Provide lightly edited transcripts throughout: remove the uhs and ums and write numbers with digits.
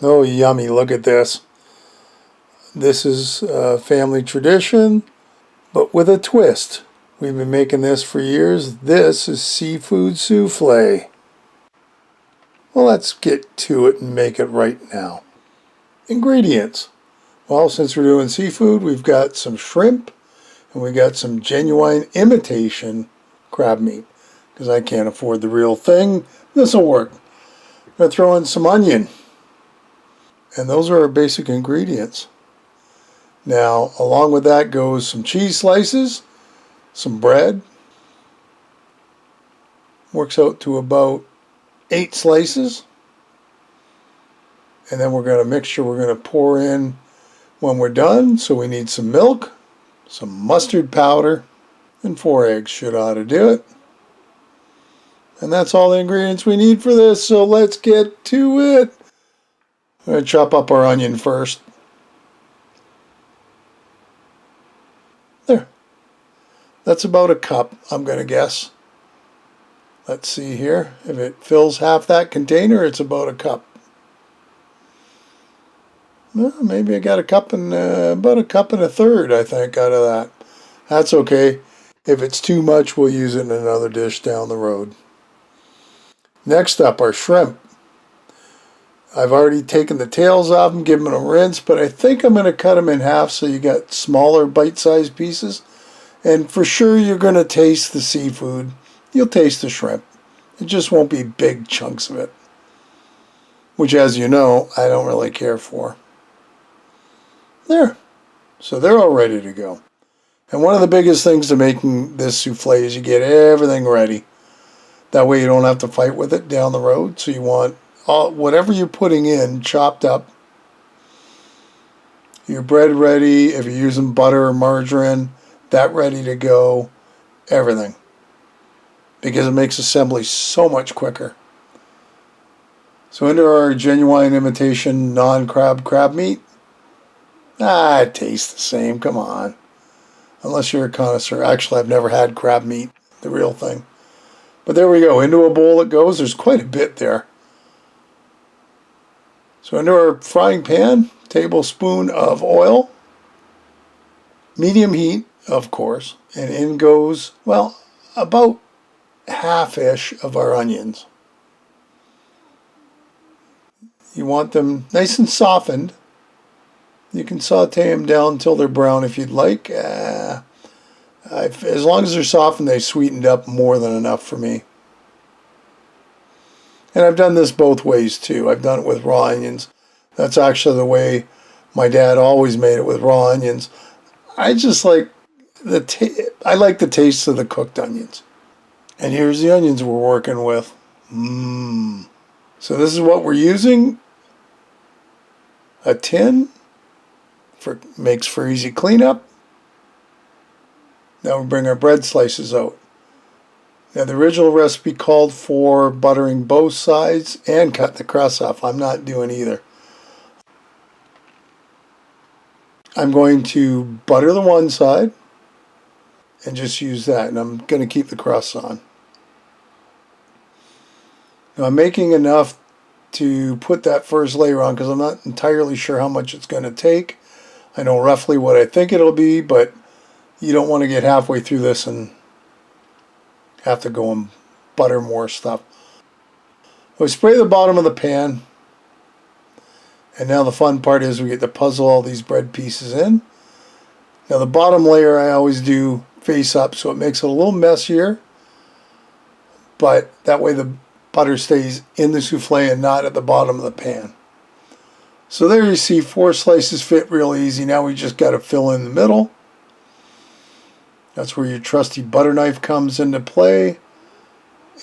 Oh, yummy. Look at this. This is a family tradition, but with a twist. We've been making this for years. This is seafood souffle. Well, let's get to it and make it right now. Ingredients. Well, since we're doing seafood, we've got some shrimp and we got some genuine imitation crab meat because I can't afford the real thing. This will work. I'm going to throw in some onion. And those are our basic ingredients. Now, along with that goes some cheese slices, some bread. Works out to about 8 slices. And then we're going to mixture we're going to pour in when we're done. So we need some milk, some mustard powder, and 4 eggs should ought to do it. And that's all the ingredients we need for this. So let's get to it. I'm going to chop up our onion first. There. That's about a cup, I'm going to guess. Let's see here. If it fills half that container, it's about a cup. Well, maybe I got a cup and about a cup and a third, I think, out of that. That's okay. If it's too much, we'll use it in another dish down the road. Next up, our shrimp. I've already taken the tails off them, given them a rinse, but I think I'm going to cut them in half so you got smaller bite-sized pieces. And for sure you're going to taste the seafood. You'll taste the shrimp. It just won't be big chunks of it. Which, as you know, I don't really care for. There. So they're all ready to go. And one of the biggest things to making this souffle is you get everything ready. That way you don't have to fight with it down the road. So you want whatever you're putting in chopped up. Your bread ready. If you're using butter or margarine, that ready to go. Everything. Because it makes assembly so much quicker. So into our genuine imitation non-crab crab meat. It tastes the same. Come on. Unless you're a connoisseur. Actually, I've never had crab meat. The real thing. But there we go. Into a bowl it goes. There's quite a bit there. So into our frying pan, tablespoon of oil, medium heat, of course, and in goes, well, about half-ish of our onions. You want them nice and softened. You can saute them down until they're brown if you'd like. As long as they're softened, they sweetened up more than enough for me. And I've done this both ways too. I've done it with raw onions. That's actually the way my dad always made it, with raw onions. I just like I like the taste of the cooked onions. And here's the onions we're working with. So this is what we're using. A tin makes for easy cleanup. Now we bring our bread slices out. Now the original recipe called for buttering both sides and cutting the crust off. I'm not doing either. I'm going to butter the one side and just use that, and I'm going to keep the crust on. Now I'm making enough to put that first layer on because I'm not entirely sure how much it's going to take. I know roughly what I think it'll be, but you don't want to get halfway through this and have to go and butter more stuff. We spray the bottom of the pan, and now the fun part is we get to puzzle all these bread pieces in. Now the bottom layer I always do face up, so it makes it a little messier, but that way the butter stays in the souffle and not at the bottom of the pan. So there you see 4 slices fit real easy. Now we just got to fill in the middle. That's where your trusty butter knife comes into play.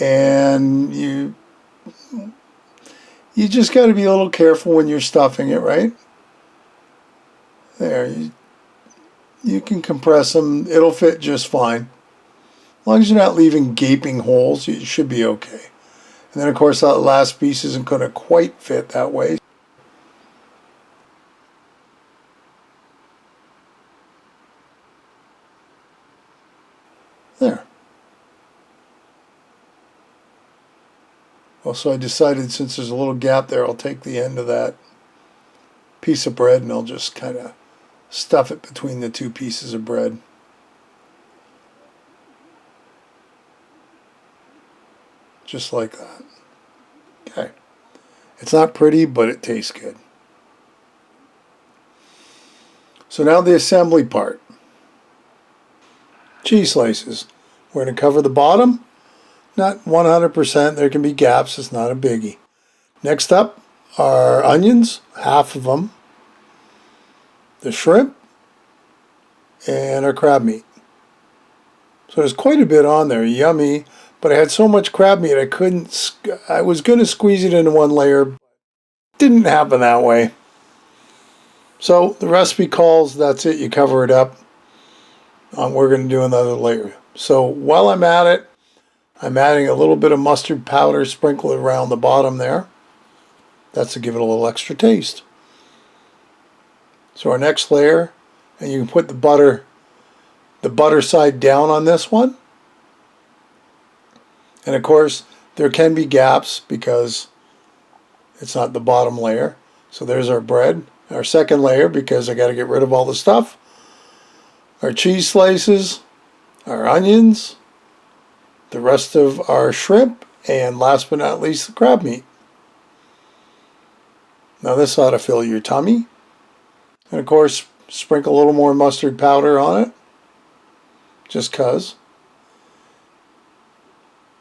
And you just got to be a little careful when you're stuffing it, right? There, you can compress them. It'll fit just fine. As long as you're not leaving gaping holes, you should be okay. And then, of course, that last piece isn't going to quite fit that way. There. Well, so I decided since there's a little gap there, I'll take the end of that piece of bread and I'll just kind of stuff it between the two pieces of bread. Just like that. Okay. It's not pretty, but it tastes good. So now the assembly part. Cheese slices. We're going to cover the bottom. Not 100%. There can be gaps. It's not a biggie. Next up are onions, half of them, the shrimp, and our crab meat. So there's quite a bit on there. Yummy. But I had so much crab meat I couldn't. I was going to squeeze it into one layer. Didn't happen that way. So the recipe calls, that's it. You cover it up. We're going to do another layer. So while I'm at it, I'm adding a little bit of mustard powder, sprinkle it around the bottom there. That's to give it a little extra taste. So our next layer, and you can put the butter side down on this one. And of course, there can be gaps because it's not the bottom layer. So there's our bread. Our second layer, because I got to get rid of all the stuff. Our cheese slices, our onions, the rest of our shrimp, and last but not least, the crab meat. Now this ought to fill your tummy. And of course, sprinkle a little more mustard powder on it, just cause.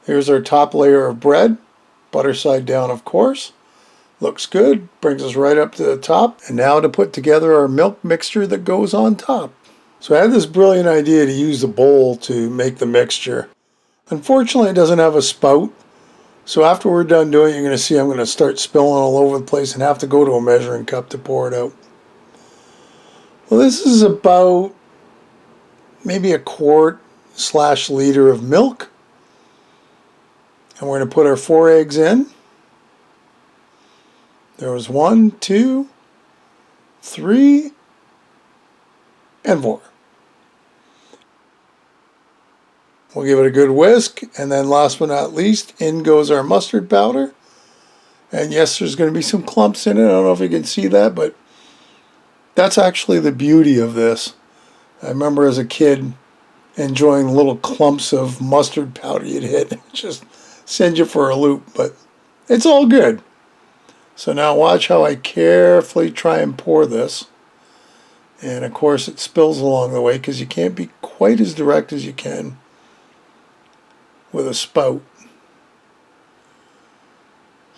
Here's our top layer of bread, butter side down of course. Looks good, brings us right up to the top. And now to put together our milk mixture that goes on top. So I had this brilliant idea to use the bowl to make the mixture. Unfortunately, it doesn't have a spout. So after we're done doing it, you're going to see I'm going to start spilling all over the place and have to go to a measuring cup to pour it out. Well, this is about maybe a quart/liter of milk. And we're going to put our 4 eggs in. There was 1, 2, 3, and 4. We'll give it a good whisk, and then last but not least, in goes our mustard powder. And yes, there's going to be some clumps in it. I don't know if you can see that, but that's actually the beauty of this. I remember as a kid enjoying little clumps of mustard powder you'd hit. It just send you for a loop, but it's all good. So now watch how I carefully try and pour this. And of course it spills along the way because you can't be quite as direct as you can with a spout.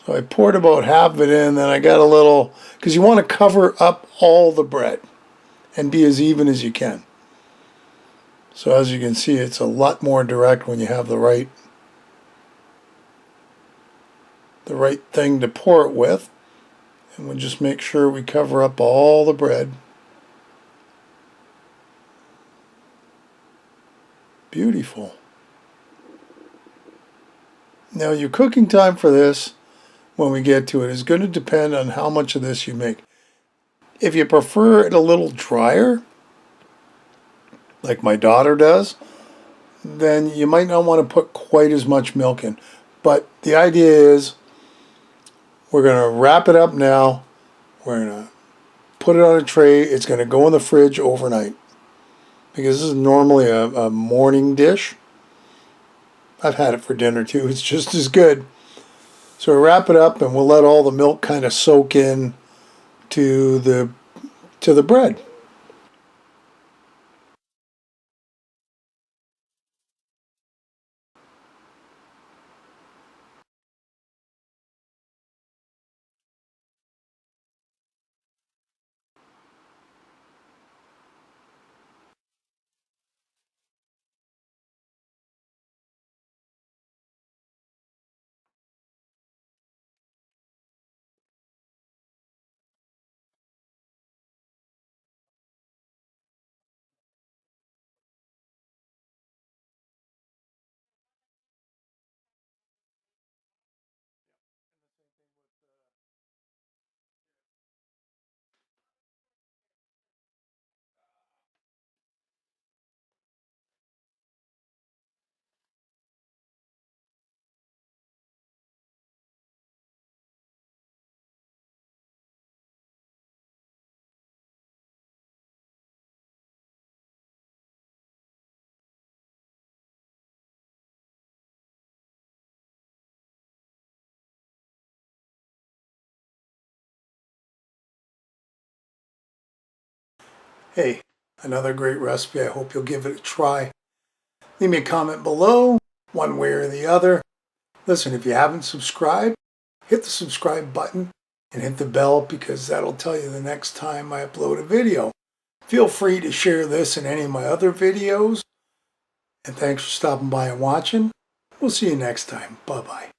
So I poured about half of it in, then I got a little, because you want to cover up all the bread and be as even as you can. So as you can see, it's a lot more direct when you have the right thing to pour it with. And we'll just make sure we cover up all the bread. Beautiful. Now your cooking time for this, when we get to it, is going to depend on how much of this you make. If you prefer it a little drier, like my daughter does, then you might not want to put quite as much milk in. But the idea is we're going to wrap it up now. We're going to put it on a tray. It's going to go in the fridge overnight because this is normally a morning dish. I've had it for dinner too. It's just as good. So we wrap it up and we'll let all the milk kind of soak in to the bread. Hey, another great recipe. I hope you'll give it a try. Leave me a comment below, one way or the other. Listen, if you haven't subscribed, hit the subscribe button and hit the bell because that'll tell you the next time I upload a video. Feel free to share this and any of my other videos. And thanks for stopping by and watching. We'll see you next time. Bye-bye.